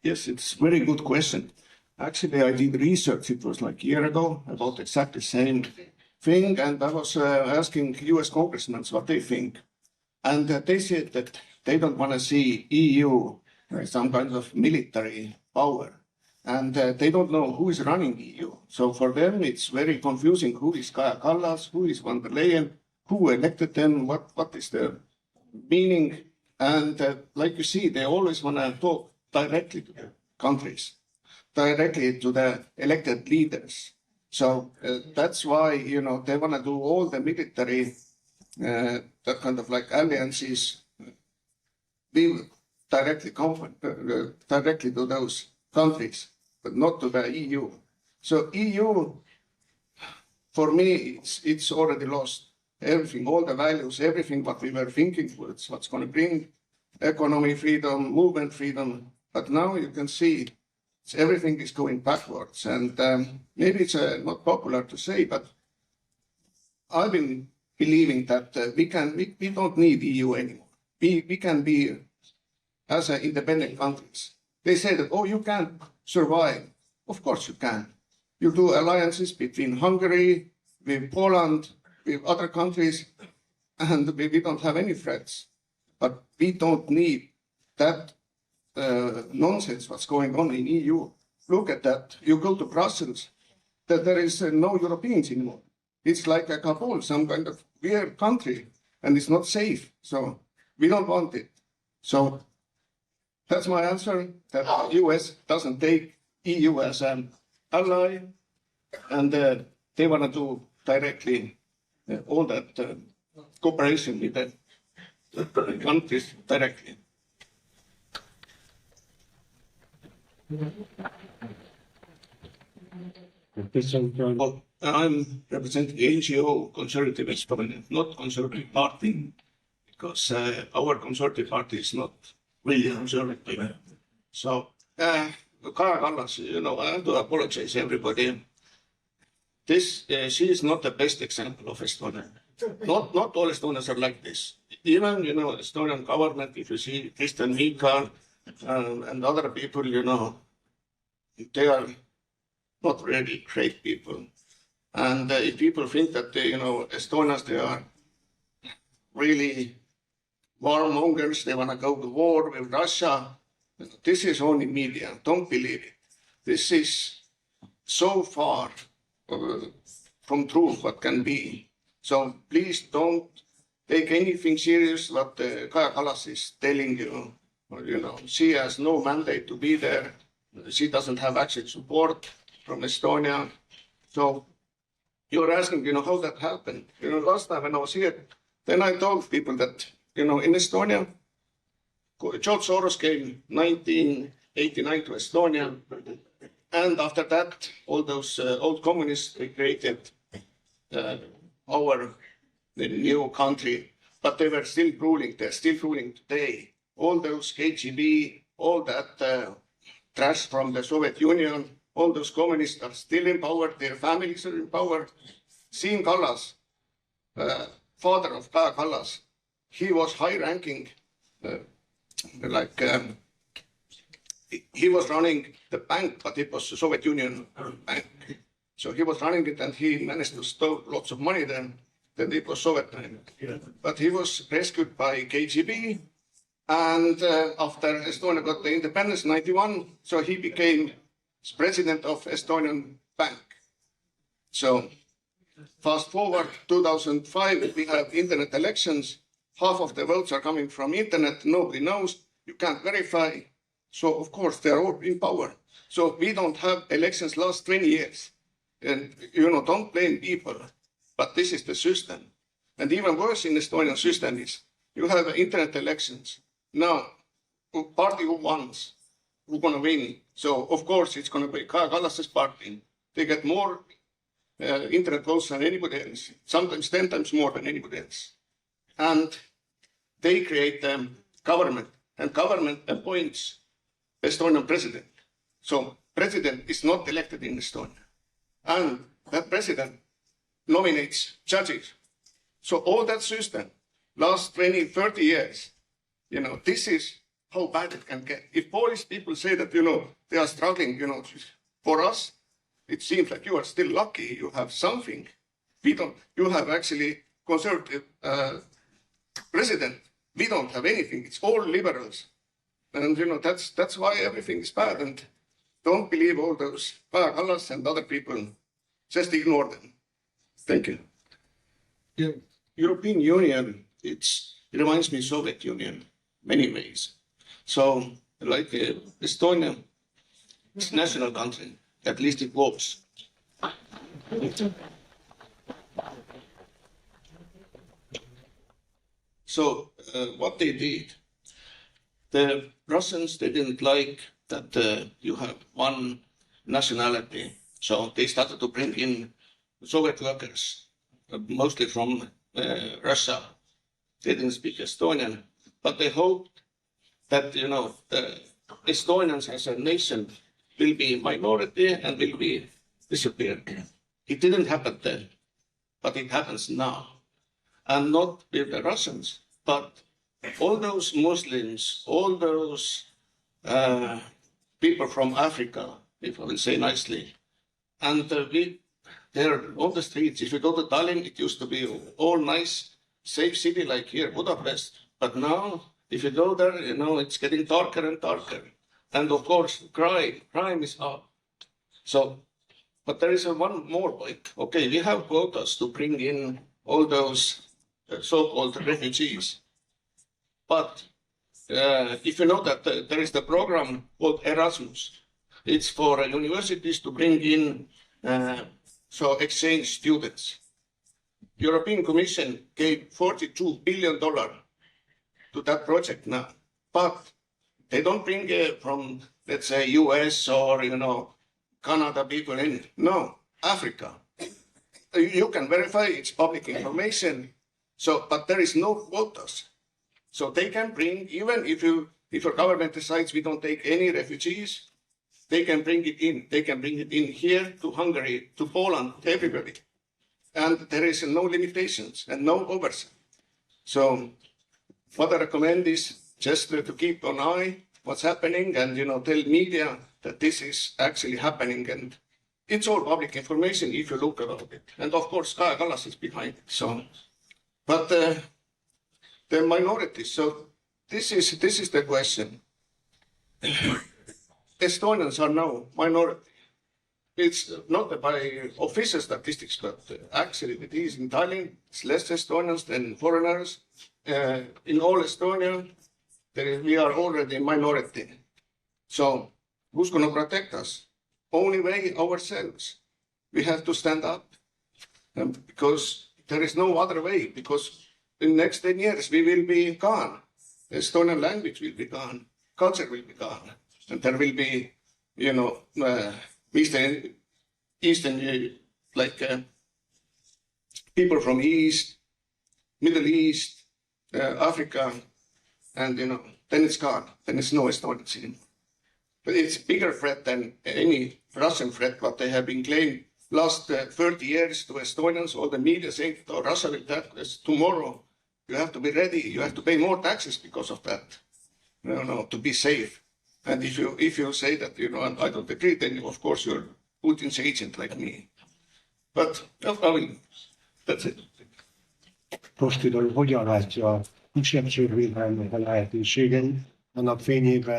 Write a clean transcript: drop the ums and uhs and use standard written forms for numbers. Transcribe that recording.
Yes, it's a very good question. Actually, I did research, it was like a year ago, about exactly the same thing, and I was asking US congressmen what they think. And they said that they don't want to see EU some kind of military power. And they don't know who is running EU. So for them, it's very confusing who is Kaja Kallas, who is von der Leyen, who elected them, what is the meaning. And like you see, they always want to talk directly to the countries, directly to the elected leaders. So that's why, you know, they want to do all the military, that kind of like alliances, be directly to those countries, but not to the EU. So EU, for me, it's already lost everything, all the values, everything what we were thinking, what's going to bring economy freedom, movement freedom. But now you can see everything is going backwards. And maybe it's not popular to say, but I've been believing that we don't need EU anymore. We can be as independent countries. They say that, oh, you can't survive. Of course you can. You do alliances between Hungary, with Poland, with other countries, and we don't have any threats. But we don't need that nonsense what's going on in EU. Look at that. You go to Brussels, that there is no Europeans anymore. It's like a Kabul, some kind of weird country, and it's not safe. So we don't want it. So that's my answer, that the US doesn't take EU as an ally, and they want to do directly all that cooperation with the countries directly. Well, I'm representing the NGO Conservative Estonia, not Conservative Party, because our Conservative Party is not really conservative. So, Kaja Kallas, you know, I have to apologize everybody. She is not the best example of Estonia. Not all Estonians are like this. Even, you know, Estonian government, if you see Kristen Michal and other people, you know, they are not really great people. And if people think that, you know, Estonians, they are really warmongers, they want to go to war with Russia, this is only media. Don't believe it. This is so far from truth what can be. So please don't take anything serious what Kaja Kallas is telling you. You know, she has no mandate to be there. She doesn't have actual support from Estonia. So you're asking, you know, how that happened. You know, last time when I was here, then I told people that, you know, in Estonia, George Soros came 1989 to Estonia. And after that, all those old communists, they created the new country, but they were still ruling. They're still ruling today. All those KGB, all that trash from the Soviet Union, all those communists are still in power. Their families are in power. Siim Kallas, father of Kaja Kallas, he was high-ranking, he was running the bank, but it was the Soviet Union bank. So he was running it, and he managed to steal lots of money then it was Soviet time. But he was rescued by KGB, and after Estonia got the independence in 91, so he became president of Estonian Bank. So fast forward 2005, we have internet elections. Half of the votes are coming from internet. Nobody knows. You can't verify. So of course they're all in power. So we don't have elections last 20 years. And you know, don't blame people. But this is the system. And even worse in the Estonian system is you have internet elections. Now, party who wins, who's going to win. So, of course, it's going to be Kaja Kallas's party. They get more internet votes than anybody else, sometimes 10 times more than anybody else. And they create government, and government appoints Estonian president. So, president is not elected in Estonia. And that president nominates judges. So all that system, last 20, 30 years, you know, this is how bad it can get. If Polish people say that, they are struggling, for us, it seems like you are still lucky. You have something. We don't. You have actually conservative president. We don't have anything. It's all liberals. And, that's why everything is bad. And don't believe all those Kaja Kallas and other people. Just ignore them. Thank you. The European Union, it reminds me of Soviet Union many ways. So, like Estonia, it's a national country. At least it was. So, what they did, the Russians, they didn't like that you have one nationality. So they started to bring in Soviet workers, mostly from Russia. They didn't speak Estonian, but they hoped that, the Estonians as a nation will be minority and will be disappeared. It didn't happen then, but it happens now. And not with the Russians, but all those Muslims, all those people from Africa, if I will say nicely, and they're on the streets. If you go to Tallinn, it used to be all nice, safe city like here, Budapest. But now, if you go there, it's getting darker and darker. And of course, crime is up. So, but there is one more point. Okay, we have quotas to bring in all those so-called refugees. But if you know that there is the program called Erasmus, it's for universities to bring in exchange students. European Commission gave $42 billion to that project now, but they don't bring from, let's say, US or, Canada people in. No, Africa. You can verify, it's public information. So, but there is no quotas. So they can bring, even if your government decides we don't take any refugees, they can bring it in. They can bring it in here to Hungary, to Poland, to everybody. And there is no limitations and no oversight. So what I recommend is just to keep an eye what's happening and, tell media that this is actually happening. And it's all public information if you look about it. And of course, Kaja Kallas is behind it. So, but the minorities. So this is the question. Estonians are now minority. It's not by official statistics, but actually it is in Tallinn. It's less Estonians than foreigners. In all Estonia, we are already a minority. So who's going to protect us? Only way ourselves. We have to stand up because there is no other way, because in the next 10 years we will be gone. The Estonian language will be gone. Culture will be gone. And there will be, Eastern people from East, Middle East, Africa, and, then it's gone. Then it's no Estonians anymore. But it's a bigger threat than any Russian threat, what they have been claiming last 30 years to Estonians. All the media saying, oh, Russia will attack us tomorrow. You have to be ready. You have to pay more taxes because of that, to be safe. And if you say that, and I don't agree, then of course you're Putin's agent like me. But, that's it. Most hogy látja kisebbségvédelmi lehetőségei, annak fényében